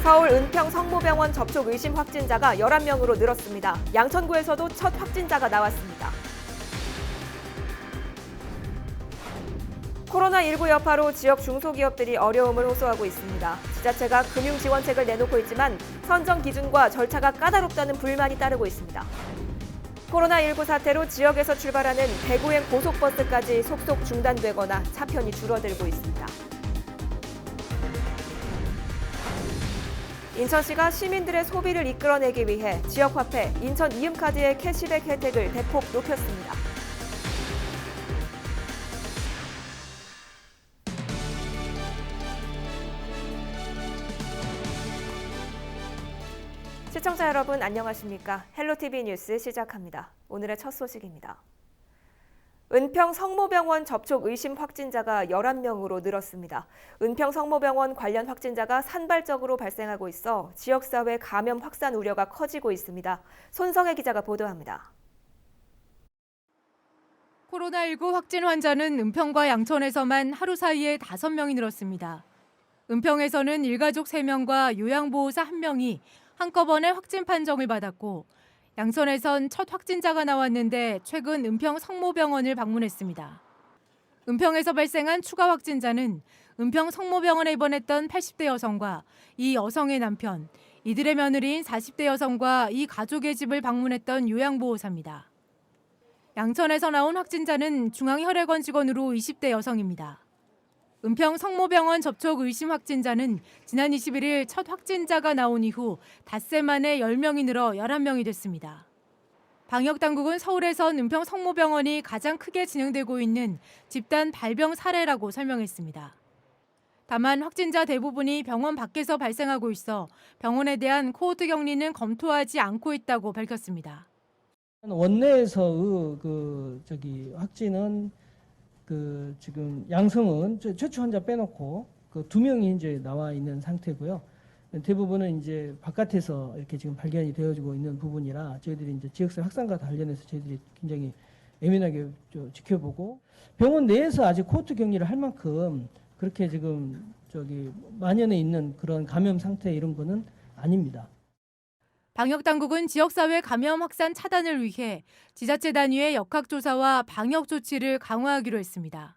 서울 은평 성모병원 접촉 의심 확진자가 11명으로 늘었습니다. 양천구에서도 첫 확진자가 나왔습니다. 코로나19 여파로 지역 중소기업들이 어려움을 호소하고 있습니다. 지자체가 금융지원책을 내놓고 있지만 선정 기준과 절차가 까다롭다는 불만이 따르고 있습니다. 코로나19 사태로 지역에서 출발하는 대구행 고속버스까지 속속 중단되거나 차편이 줄어들고 있습니다. 인천시가 시민들의 소비를 이끌어내기 위해 지역화폐 인천 이음카드의 캐시백 혜택을 대폭 높였습니다. 시청자 여러분 안녕하십니까? 헬로티비 뉴스 시작합니다. 오늘의 첫 소식입니다. 은평 성모병원 접촉 의심 확진자가 11명으로 늘었습니다. 은평 성모병원 관련 확진자가 산발적으로 발생하고 있어 지역사회 감염 확산 우려가 커지고 있습니다. 손성혜 기자가 보도합니다. 코로나19 확진 환자는 은평과 양천에서만 하루 사이에 5명이 늘었습니다. 은평에서는 일가족 3명과 요양보호사 1명이 한꺼번에 확진 판정을 받았고 양천에선 첫 확진자가 나왔는데 최근 은평 성모병원을 방문했습니다. 은평에서 발생한 추가 확진자는 은평 성모병원에 입원했던 80대 여성과 이 여성의 남편, 이들의 며느리인 40대 여성과 이 가족의 집을 방문했던 요양보호사입니다. 양천에서 나온 확진자는 중앙혈액원 직원으로 20대 여성입니다. 은평 성모병원 접촉 의심 확진자는 지난 21일 첫 확진자가 나온 이후 닷새 만에 10명이 늘어 11명이 됐습니다. 방역당국은 서울에선 은평 성모병원이 가장 크게 진행되고 있는 집단 발병 사례라고 설명했습니다. 다만 확진자 대부분이 병원 밖에서 발생하고 있어 병원에 대한 코호트 격리는 검토하지 않고 있다고 밝혔습니다. 원내에서 확진은 지금 양성은 최초 환자 빼놓고 2명이 이제 나와 있는 상태고요. 대부분은 이제 바깥에서 이렇게 지금 발견이 되어지고 있는 부분이라 저희들이 이제 지역사회 확산과 관련해서 저희들이 굉장히 예민하게 지켜보고 병원 내에서 아직 코호트 격리를 할 만큼 그렇게 지금 만연해 있는 그런 감염 상태 이런 거는 아닙니다. 방역당국은 지역사회 감염 확산 차단을 위해 지자체 단위의 역학조사와 방역 조치를 강화하기로 했습니다.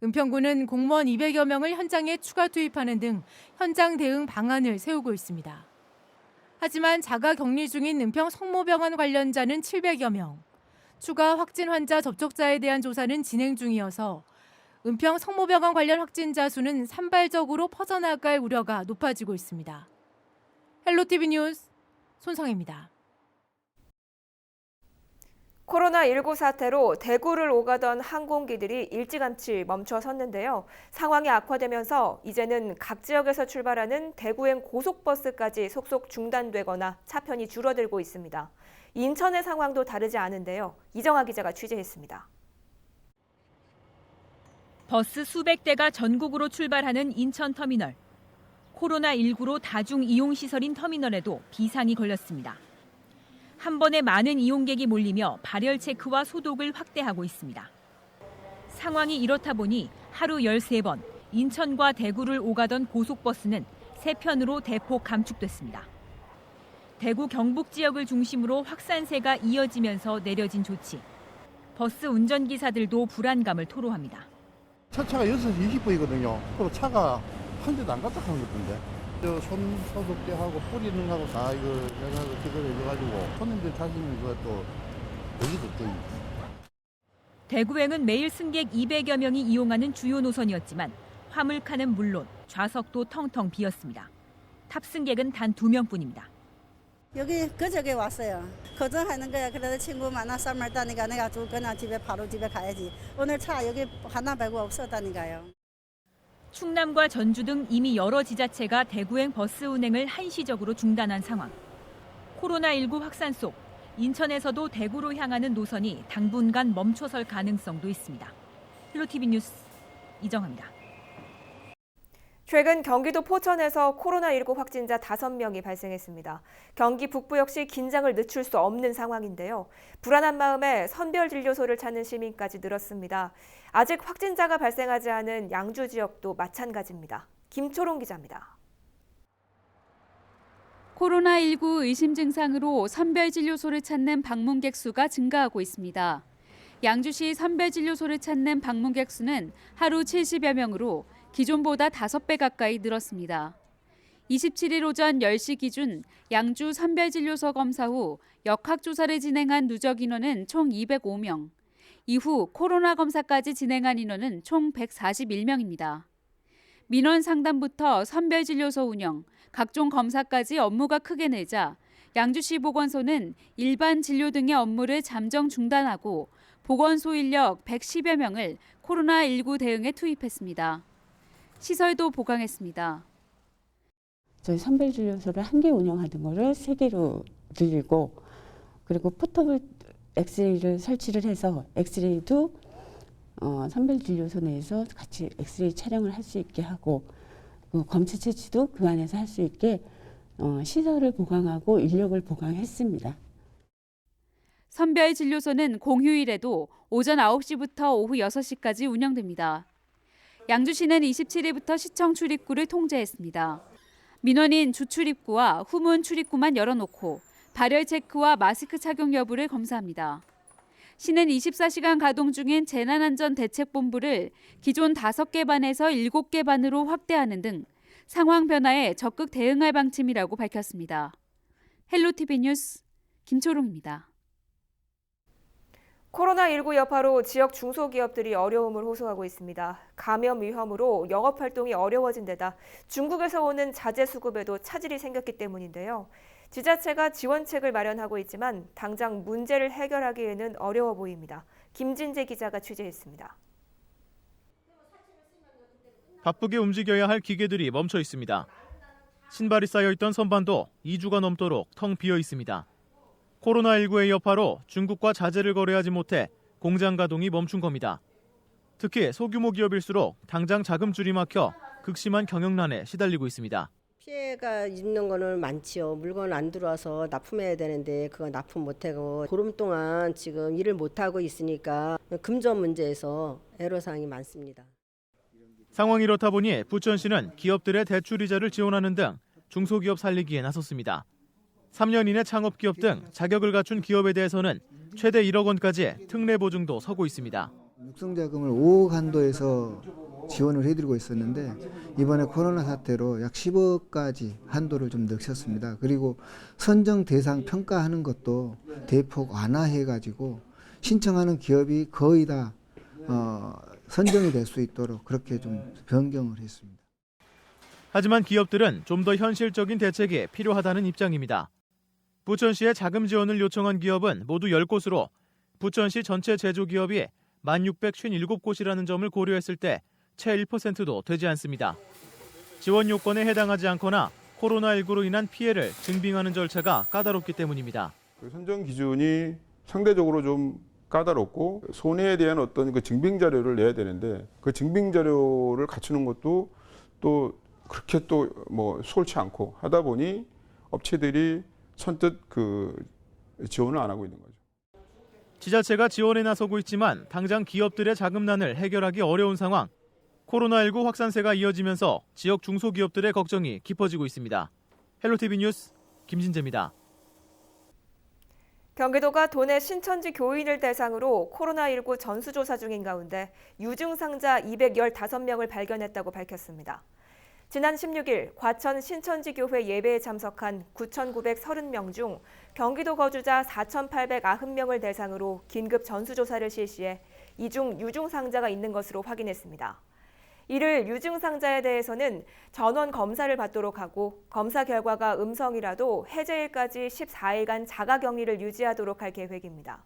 은평구는 공무원 200여 명을 현장에 추가 투입하는 등 현장 대응 방안을 세우고 있습니다. 하지만 자가 격리 중인 은평 성모병원 관련자는 700여 명, 추가 확진 환자 접촉자에 대한 조사는 진행 중이어서 은평 성모병원 관련 확진자 수는 산발적으로 퍼져나갈 우려가 높아지고 있습니다. 헬로티비 뉴스 손성혜입니다. 코로나19 사태로 대구를 오가던 항공기들이 일찌감치 멈춰섰는데요. 상황이 악화되면서 이제는 각 지역에서 출발하는 대구행 고속버스까지 속속 중단되거나 차편이 줄어들고 있습니다. 인천의 상황도 다르지 않은데요. 이정아 기자가 취재했습니다. 버스 수백 대가 전국으로 출발하는 인천터미널. 코로나19로 다중 이용시설인 터미널에도 비상이 걸렸습니다. 한 번에 많은 이용객이 몰리며 발열 체크와 소독을 확대하고 있습니다. 상황이 이렇다 보니 하루 13번 인천과 대구를 오가던 고속버스는 3편으로 대폭 감축됐습니다. 대구 경북 지역을 중심으로 확산세가 이어지면서 내려진 조치. 버스 운전기사들도 불안감을 토로합니다. 첫 차가 6시 20분이거든요. 그리고 차가 한 대도 안 갔다 하는 것 같은데. 손 소독제 하고 뿌리는 거하고 다 이거 기다려가지고 손님들 타시는 그것도 여기도 또 대구행은 매일 승객 200여 명이 이용하는 주요 노선이었지만 화물칸은 물론 좌석도 텅텅 비었습니다. 탑승객은 단 2명뿐입니다. 여기 그저께 왔어요. 거정하는 거야. 그래도 친구 만나 쌈을 따니까 내가 그냥 바로 집에 가야지. 오늘 차 여기 하나 말고 없었다니까요. 충남과 전주 등 이미 여러 지자체가 대구행 버스 운행을 한시적으로 중단한 상황. 코로나19 확산 속 인천에서도 대구로 향하는 노선이 당분간 멈춰설 가능성도 있습니다. 헬로티비 뉴스 이정아입니다. 최근 경기도 포천에서 코로나19 확진자 5명이 발생했습니다. 경기 북부 역시 긴장을 늦출 수 없는 상황인데요. 불안한 마음에 선별진료소를 찾는 시민까지 늘었습니다. 아직 확진자가 발생하지 않은 양주 지역도 마찬가지입니다. 김초롱 기자입니다. 코로나19 의심 증상으로 선별진료소를 찾는 방문객 수가 증가하고 있습니다. 양주시 선별진료소를 찾는 방문객 수는 하루 70여 명으로 기존보다 5배 가까이 늘었습니다. 27일 오전 10시 기준 양주 선별진료소 검사 후 역학조사를 진행한 누적 인원은 총 205명, 이후 코로나 검사까지 진행한 인원은 총 141명입니다. 민원 상담부터 선별진료소 운영, 각종 검사까지 업무가 크게 늘자 양주시 보건소는 일반 진료 등의 업무를 잠정 중단하고 보건소 인력 110여 명을 코로나19 대응에 투입했습니다. 시설도 보강했습니다. 저희 선별진료소를 1개 운영하던 거를 3개로 늘리고, 그리고 포터블 엑스레이를 설치를 해서 엑스레이도 선별진료소 내에서 같이 엑스레이 촬영을 할 수 있게 하고, 검체 채취도 그 안에서 할 수 있게 시설을 보강하고 인력을 보강했습니다. 선별진료소는 공휴일에도 오전 9시부터 오후 6시까지 운영됩니다. 양주시는 27일부터 시청 출입구를 통제했습니다. 민원인 주출입구와 후문 출입구만 열어놓고 발열 체크와 마스크 착용 여부를 검사합니다. 시는 24시간 가동 중인 재난안전대책본부를 기존 5개 반에서 7개 반으로 확대하는 등 상황 변화에 적극 대응할 방침이라고 밝혔습니다. 헬로티비 뉴스 김초롱입니다. 코로나19 여파로 지역 중소기업들이 어려움을 호소하고 있습니다. 감염 위험으로 영업활동이 어려워진 데다 중국에서 오는 자재 수급에도 차질이 생겼기 때문인데요. 지자체가 지원책을 마련하고 있지만 당장 문제를 해결하기에는 어려워 보입니다. 김진재 기자가 취재했습니다. 바쁘게 움직여야 할 기계들이 멈춰 있습니다. 신발이 쌓여있던 선반도 2주가 넘도록 텅 비어 있습니다. 코로나19의 여파로 중국과 자재를 거래하지 못해 공장 가동이 멈춘 겁니다. 특히 소규모 기업일수록 당장 자금줄이 막혀 극심한 경영난에 시달리고 있습니다. 피해가 입는 거는 많지요. 물건 안 들어와서 납품해야 되는데 그거 납품 못하고 보름 동안 지금 일을 못하고 있으니까 금전 문제에서 애로사항이 많습니다. 상황이 이렇다 보니 부천시는 기업들의 대출 이자를 지원하는 등 중소기업 살리기에 나섰습니다. 3년 이내 창업기업 등 자격을 갖춘 기업에 대해서는 최대 1억 원까지 특례 보증도 서고 있습니다. 육성자금을 5억 한도에서 지원을 해드리고 있었는데 이번에 코로나 사태로 약 10억까지 한도를 좀 늦췄습니다. 그리고 선정 대상 평가하는 것도 대폭 완화해가지고 신청하는 기업이 거의 다 선정이 될 수 있도록 그렇게 좀 변경을 했습니다. 하지만 기업들은 좀 더 현실적인 대책이 필요하다는 입장입니다. 부천시에 자금 지원을 요청한 기업은 모두 10곳으로 부천시 전체 제조기업이 1,657곳이라는 점을 고려했을 때 채 1%도 되지 않습니다. 지원 요건에 해당하지 않거나 코로나19로 인한 피해를 증빙하는 절차가 까다롭기 때문입니다. 선정 기준이 상대적으로 좀 까다롭고 손해에 대한 어떤 그 증빙 자료를 내야 되는데 그 증빙 자료를 갖추는 것도 또 그렇게 또 뭐 수월치 않고 하다 보니 업체들이 선뜻 그 지원을 안 하고 있는 거죠. 지자체가 지원에 나서고 있지만 당장 기업들의 자금난을 해결하기 어려운 상황. 코로나19 확산세가 이어지면서 지역 중소기업들의 걱정이 깊어지고 있습니다. 헬로티비 뉴스 김진재입니다. 경기도가 도내 신천지 교인을 대상으로 코로나19 전수조사 중인 가운데 유증상자 215명을 발견했다고 밝혔습니다. 지난 16일 과천 신천지교회 예배에 참석한 9,930명 중 경기도 거주자 4,890명을 대상으로 긴급 전수조사를 실시해 이 중 유증상자가 있는 것으로 확인했습니다. 이를 유증상자에 대해서는 전원 검사를 받도록 하고 검사 결과가 음성이라도 해제일까지 14일간 자가격리를 유지하도록 할 계획입니다.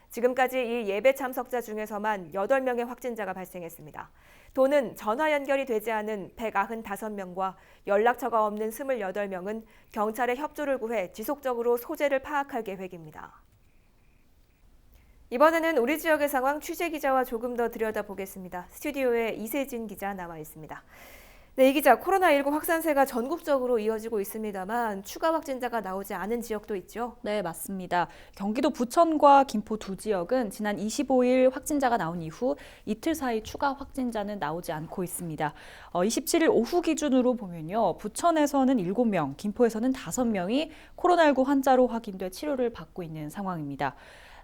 지금까지 이 예배 참석자 중에서만 8명의 확진자가 발생했습니다. 도는 전화 연결이 되지 않은 195명과 연락처가 없는 28명은 경찰에 협조를 구해 지속적으로 소재를 파악할 계획입니다. 이번에는 우리 지역의 상황 취재 기자와 조금 더 들여다보겠습니다. 스튜디오에 이세진 기자 나와 있습니다. 네, 이 기자, 코로나19 확산세가 전국적으로 이어지고 있습니다만 추가 확진자가 나오지 않은 지역도 있죠? 네, 맞습니다. 경기도 부천과 김포 두 지역은 지난 25일 확진자가 나온 이후 이틀 사이 추가 확진자는 나오지 않고 있습니다. 27일 오후 기준으로 보면요. 부천에서는 7명, 김포에서는 5명이 코로나19 환자로 확인돼 치료를 받고 있는 상황입니다.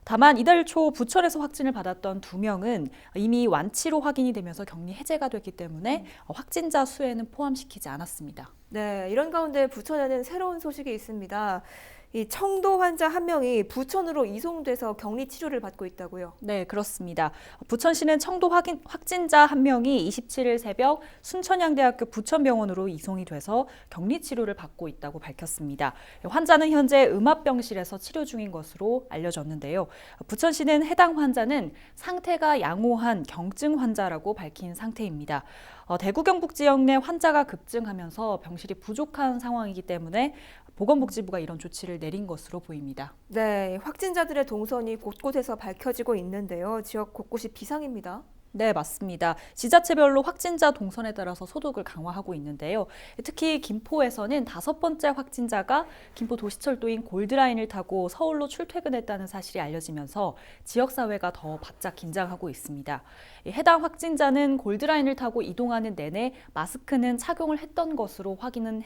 다만 이달 초 부천에서 확진을 받았던 2명은 이미 완치로 확인이 되면서 격리 해제가 됐기 때문에 확진자 수에는 포함시키지 않았습니다. 네, 이런 가운데 부천에는 새로운 소식이 있습니다. 이 청도 환자 1명이 부천으로 이송돼서 격리 치료를 받고 있다고요? 네, 그렇습니다. 부천시는 청도 확진자 1명이 27일 새벽 순천향대학교 부천병원으로 이송이 돼서 격리 치료를 받고 있다고 밝혔습니다. 환자는 현재 음압병실에서 치료 중인 것으로 알려졌는데요. 부천시는 해당 환자는 상태가 양호한 경증 환자라고 밝힌 상태입니다. 대구 경북 지역 내 환자가 급증하면서 병실이 부족한 상황이기 때문에 보건복지부가 이런 조치를 내린 것으로 보입니다. 네, 확진자들의 동선이 곳곳에서 밝혀지고 있는데요. 지역 곳곳이 비상입니다. 네, 맞습니다. 지자체별로 확진자 동선에 따라서 소독을 강화하고 있는데요. 특히 김포에서는 5번째 확진자가 김포 도시철도인 골드라인을 타고 서울로 출퇴근했다는 사실이 알려지면서 지역사회가 더 바짝 긴장하고 있습니다. 해당 확진자는 골드라인을 타고 이동하는 내내 마스크는 착용을 했던 것으로 확인은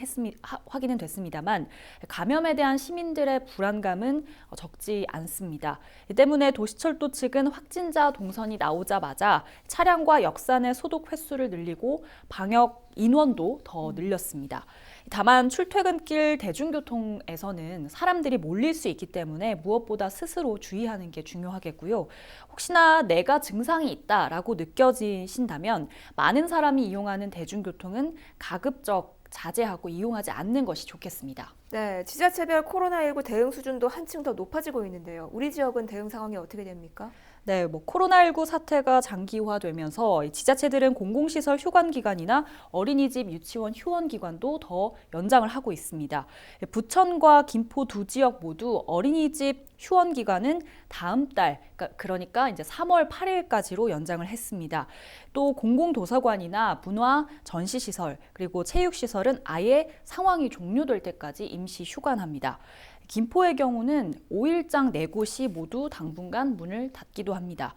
됐습니다만 감염에 대한 시민들의 불안감은 적지 않습니다. 이 때문에 도시철도 측은 확진자 동선이 나오자마자 차량과 역산의 소독 횟수를 늘리고 방역 인원도 더 늘렸습니다. 다만 출퇴근길 대중교통에서는 사람들이 몰릴 수 있기 때문에 무엇보다 스스로 주의하는 게 중요하겠고요. 혹시나 내가 증상이 있다라고 느껴지신다면 많은 사람이 이용하는 대중교통은 가급적 자제하고 이용하지 않는 것이 좋겠습니다. 네, 지자체별 코로나19 대응 수준도 한층 더 높아지고 있는데요. 우리 지역은 대응 상황이 어떻게 됩니까? 네, 코로나19 사태가 장기화되면서 지자체들은 공공시설 휴관기관이나 어린이집, 유치원 휴원기관도 더 연장을 하고 있습니다. 부천과 김포 두 지역 모두 어린이집 휴원기간은 다음 달, 그러니까 이제 3월 8일까지로 연장을 했습니다. 또 공공도서관이나 문화, 전시시설, 그리고 체육시설은 아예 상황이 종료될 때까지 임시 휴관합니다. 김포의 경우는 5일장 4곳이 모두 당분간 문을 닫기도 합니다.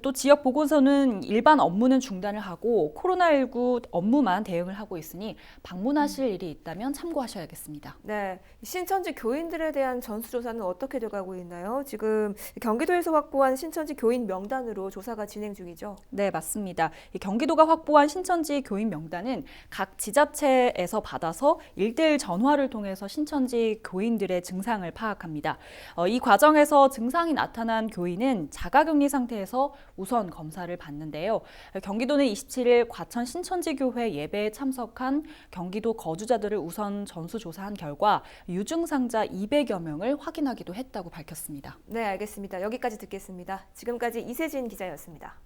또 지역 보건소는 일반 업무는 중단을 하고 코로나19 업무만 대응을 하고 있으니 방문하실 일이 있다면 참고하셔야겠습니다. 네, 신천지 교인들에 대한 전수조사는 어떻게 돼가고 있나요? 지금 경기도에서 확보한 신천지 교인 명단으로 조사가 진행 중이죠? 네, 맞습니다. 경기도가 확보한 신천지 교인 명단은 각 지자체에서 받아서 1:1 전화를 통해서 신천지 교인들의 증상을 파악합니다. 이 과정에서 증상이 나타난 교인은 자가격리 상태에서 우선 검사를 받는데요. 경기도는 27일 과천 신천지교회 예배에 참석한 경기도 거주자들을 우선 전수조사한 결과 유증상자 200여 명을 확인하기도 했다고 밝혔습니다. 네, 알겠습니다. 여기까지 듣겠습니다. 지금까지 이세진 기자였습니다.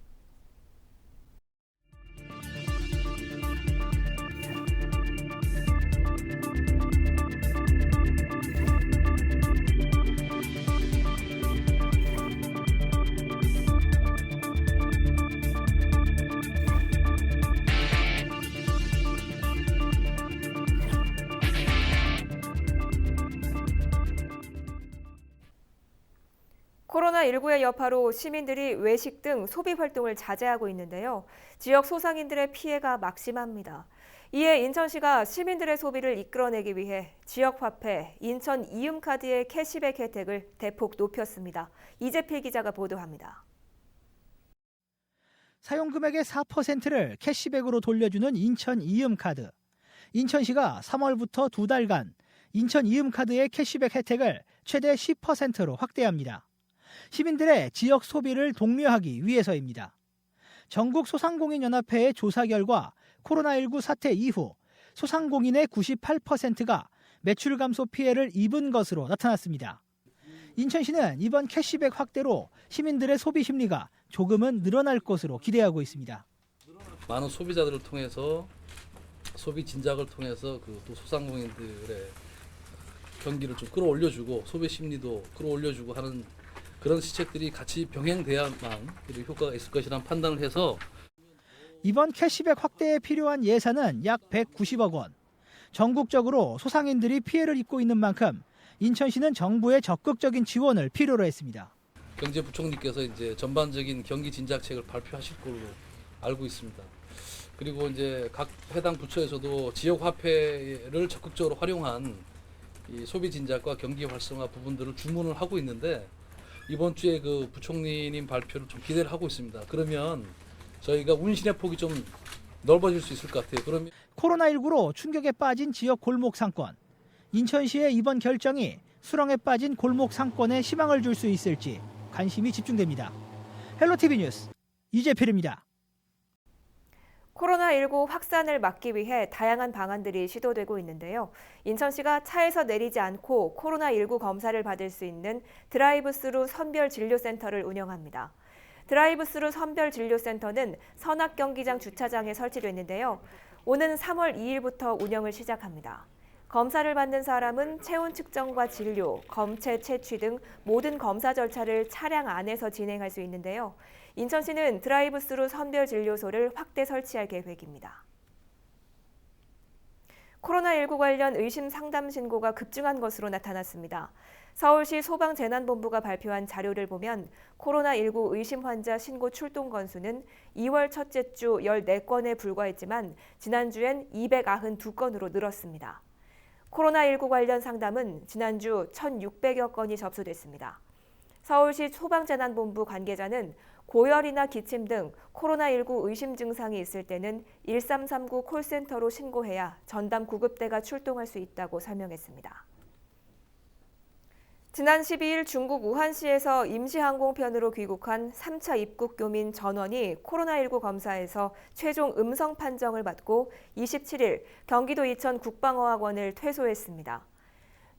코로나19의 여파로 시민들이 외식 등 소비 활동을 자제하고 있는데요. 지역 소상인들의 피해가 막심합니다. 이에 인천시가 시민들의 소비를 이끌어내기 위해 지역화폐, 인천 이음카드의 캐시백 혜택을 대폭 높였습니다. 이재필 기자가 보도합니다. 사용금액의 4%를 캐시백으로 돌려주는 인천 이음카드. 인천시가 3월부터 2달간 인천 이음카드의 캐시백 혜택을 최대 10%로 확대합니다. 시민들의 지역 소비를 독려하기 위해서입니다. 전국 소상공인연합회의 조사 결과 코로나19 사태 이후 소상공인의 98%가 매출 감소 피해를 입은 것으로 나타났습니다. 인천시는 이번 캐시백 확대로 시민들의 소비 심리가 조금은 늘어날 것으로 기대하고 있습니다. 많은 소비자들을 통해서 소비 진작을 통해서 또 소상공인들의 경기를 좀 끌어올려주고 소비 심리도 끌어올려주고 하는 그런 시책들이 같이 병행돼야만 효과가 있을 것이라는 판단을 해서 이번 캐시백 확대에 필요한 예산은 약 190억 원. 전국적으로 소상인들이 피해를 입고 있는 만큼 인천시는 정부의 적극적인 지원을 필요로 했습니다. 경제부총리께서 이제 전반적인 경기 진작책을 발표하실 걸로 알고 있습니다. 그리고 이제 각 해당 부처에서도 지역 화폐를 적극적으로 활용한 이 소비 진작과 경기 활성화 부분들을 주문을 하고 있는데 이번 주에 그 부총리님 발표를 좀 기대를 하고 있습니다. 그러면 저희가 운신의 폭이 좀 넓어질 수 있을 것 같아요. 그러면 코로나19로 충격에 빠진 지역 골목 상권. 인천시의 이번 결정이 수렁에 빠진 골목 상권에 희망을 줄 수 있을지 관심이 집중됩니다. 헬로티비 뉴스 이재필입니다. 코로나19 확산을 막기 위해 다양한 방안들이 시도되고 있는데요. 인천시가 차에서 내리지 않고 코로나19 검사를 받을 수 있는 드라이브스루 선별진료센터를 운영합니다. 드라이브스루 선별진료센터는 선악경기장 주차장에 설치됐는데요. 오는 3월 2일부터 운영을 시작합니다. 검사를 받는 사람은 체온 측정과 진료, 검체 채취 등 모든 검사 절차를 차량 안에서 진행할 수 있는데요. 인천시는 드라이브스루 선별진료소를 확대 설치할 계획입니다. 코로나19 관련 의심 상담 신고가 급증한 것으로 나타났습니다. 서울시 소방재난본부가 발표한 자료를 보면 코로나19 의심 환자 신고 출동 건수는 2월 첫째 주 14건에 불과했지만 지난주엔 292건으로 늘었습니다. 코로나19 관련 상담은 지난주 1,600여 건이 접수됐습니다. 서울시 소방재난본부 관계자는 고열이나 기침 등 코로나19 의심 증상이 있을 때는 1339 콜센터로 신고해야 전담 구급대가 출동할 수 있다고 설명했습니다. 지난 12일 중국 우한시에서 임시항공편으로 귀국한 3차 입국 교민 전원이 코로나19 검사에서 최종 음성 판정을 받고 27일 경기도 이천 국방어학원을 퇴소했습니다.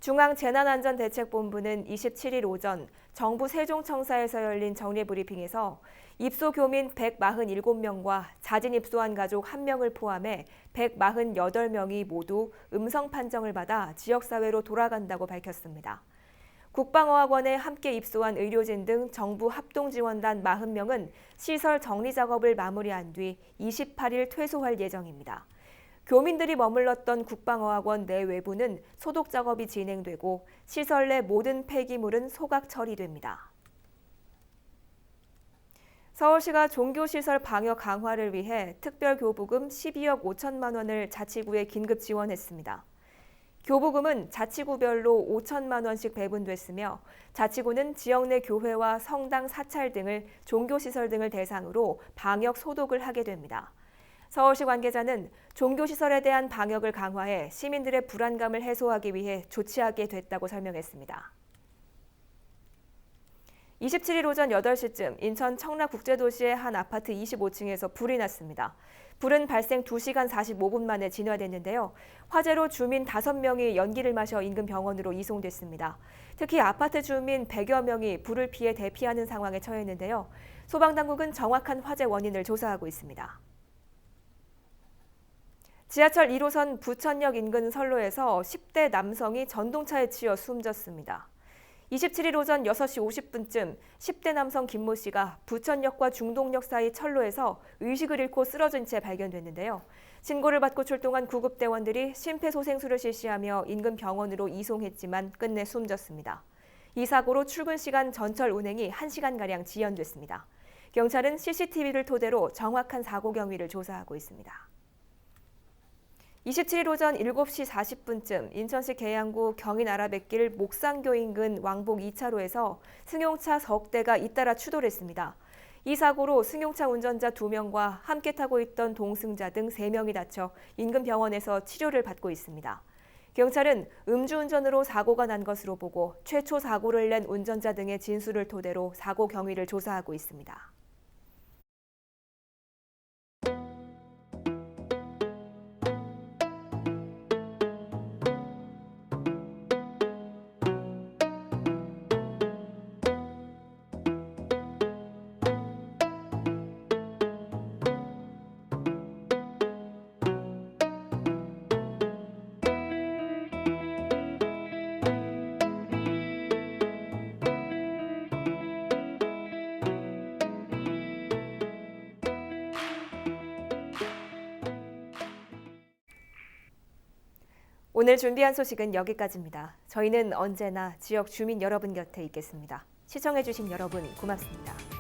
중앙재난안전대책본부는 27일 오전 정부 세종청사에서 열린 정례브리핑에서 입소 교민 147명과 자진 입소한 가족 1명을 포함해 148명이 모두 음성 판정을 받아 지역사회로 돌아간다고 밝혔습니다. 국방어학원에 함께 입소한 의료진 등 정부 합동지원단 40명은 시설 정리 작업을 마무리한 뒤 28일 퇴소할 예정입니다. 교민들이 머물렀던 국방어학원 내 외부는 소독 작업이 진행되고 시설 내 모든 폐기물은 소각 처리됩니다. 서울시가 종교시설 방역 강화를 위해 특별교부금 12억 5천만 원을 자치구에 긴급 지원했습니다. 교부금은 자치구별로 5천만 원씩 배분됐으며 자치구는 지역 내 교회와 성당 사찰 등을 종교시설 등을 대상으로 방역 소독을 하게 됩니다. 서울시 관계자는 종교시설에 대한 방역을 강화해 시민들의 불안감을 해소하기 위해 조치하게 됐다고 설명했습니다. 27일 오전 8시쯤 인천 청라국제도시의 한 아파트 25층에서 불이 났습니다. 불은 발생 2시간 45분 만에 진화됐는데요. 화재로 주민 5명이 연기를 마셔 인근 병원으로 이송됐습니다. 특히 아파트 주민 100여 명이 불을 피해 대피하는 상황에 처했는데요. 소방당국은 정확한 화재 원인을 조사하고 있습니다. 지하철 1호선 부천역 인근 선로에서 10대 남성이 전동차에 치여 숨졌습니다. 27일 오전 6시 50분쯤 10대 남성 김모 씨가 부천역과 중동역 사이 철로에서 의식을 잃고 쓰러진 채 발견됐는데요. 신고를 받고 출동한 구급대원들이 심폐소생술을 실시하며 인근 병원으로 이송했지만 끝내 숨졌습니다. 이 사고로 출근 시간 전철 운행이 1시간가량 지연됐습니다. 경찰은 CCTV를 토대로 정확한 사고 경위를 조사하고 있습니다. 27일 오전 7시 40분쯤 인천시 계양구 경인아라뱃길 목산교 인근 왕복 2차로에서 승용차 석 대가 잇따라 추돌했습니다. 이 사고로 승용차 운전자 2명과 함께 타고 있던 동승자 등 3명이 다쳐 인근 병원에서 치료를 받고 있습니다. 경찰은 음주운전으로 사고가 난 것으로 보고 최초 사고를 낸 운전자 등의 진술을 토대로 사고 경위를 조사하고 있습니다. 오늘 준비한 소식은 여기까지입니다. 저희는 언제나 지역 주민 여러분 곁에 있겠습니다. 시청해주신 여러분 고맙습니다.